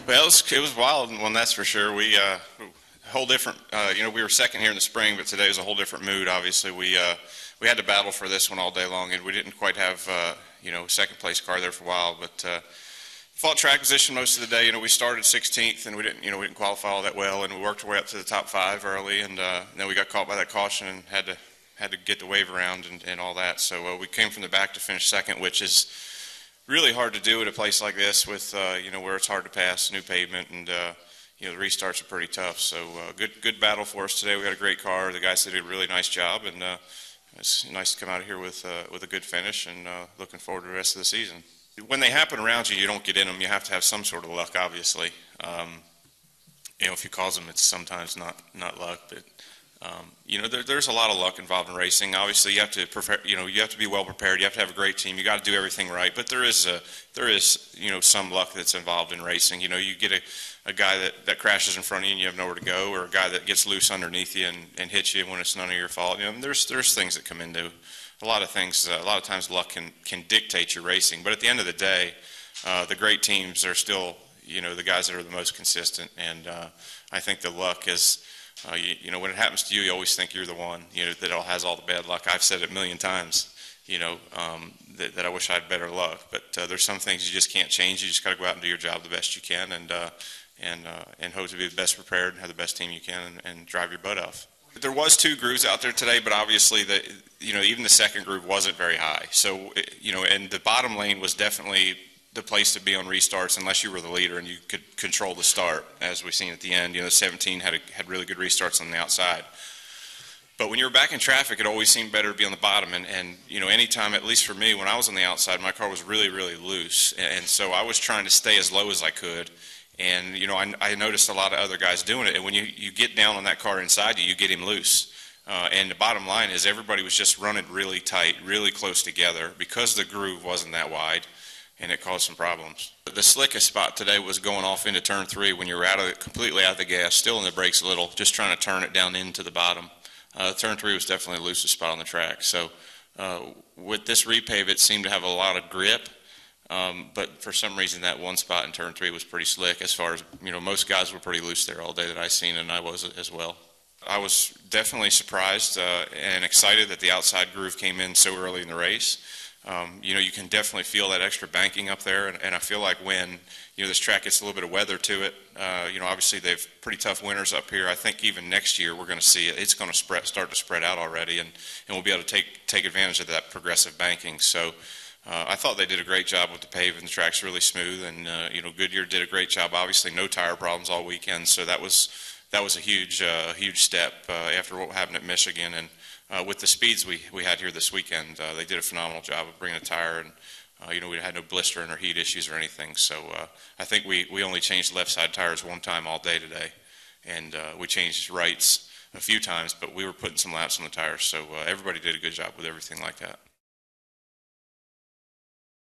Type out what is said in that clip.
Well, it was wild one, that's for sure. We whole different. We were second here in the spring, but today was a whole different mood. Obviously, we had to battle for this one all day long, and we didn't quite have second place car there for a while, but. Fought track position most of the day. We started 16th, and we didn't qualify all that well, and we worked our way up to the top 5 early, and then we got caught by that caution and had to get the wave around and all that. So we came from the back to finish second, which is really hard to do at a place like this with where it's hard to pass, new pavement, and the restarts are pretty tough. So good battle for us today. We got a great car. The guys did a really nice job, and it's nice to come out of here with a good finish, and looking forward to the rest of the season. When they happen around you, you don't get in them. You have to have some sort of luck, obviously. If you cause them, it's sometimes not luck. But there's a lot of luck involved in racing. Obviously, you have to prepare. You have to be well prepared. You have to have a great team. You got to do everything right. But there is some luck that's involved in racing. You get a guy that crashes in front of you and you have nowhere to go, or a guy that gets loose underneath you and hits you when it's none of your fault. There's things that come into a lot of things. A lot of times luck can dictate your racing, but at the end of the day, the great teams are still the guys that are the most consistent. And I think the luck is when it happens to you, you always think you're the one that has all the bad luck. I've said it a million times that I wish I had better luck, but there's some things you just can't change. You just got to go out and do your job the best you can, and hope to be the best prepared and have the best team you can, and drive your butt off. There was 2 grooves out there today, but obviously even the second groove wasn't very high. So and the bottom lane was definitely the place to be on restarts unless you were the leader and you could control the start, as we've seen at the end. 17 had really good restarts on the outside. But when you were back in traffic, it always seemed better to be on the bottom. And anytime, at least for me, when I was on the outside, my car was really, really loose. And so I was trying to stay as low as I could. And, I noticed a lot of other guys doing it. And when you get down on that car inside you, you get him loose. And the bottom line is everybody was just running really tight, really close together because the groove wasn't that wide, and it caused some problems. The slickest spot today was going off into turn 3 when you're completely out of the gas, still in the brakes a little, just trying to turn it down into the bottom. Turn 3 was definitely the loosest spot on the track. So with this repave, it seemed to have a lot of grip. But for some reason, that one spot in turn 3 was pretty slick. As far as most guys were pretty loose there all day that I seen, and I was as well. I was definitely surprised and excited that the outside groove came in so early in the race. You can definitely feel that extra banking up there, and I feel like when this track gets a little bit of weather to it, obviously they've pretty tough winters up here. I think even next year we're going to see it's going to start to spread out already, and we'll be able to take advantage of that progressive banking. So. I thought they did a great job with the paving. The track's really smooth, and Goodyear did a great job. Obviously, no tire problems all weekend, so that was a huge step after what happened at Michigan. And with the speeds we had here this weekend, they did a phenomenal job of bringing a tire, and we had no blistering or heat issues or anything. So I think we only changed left side tires one time all day today, and we changed rights a few times, but we were putting some laps on the tires. So everybody did a good job with everything like that.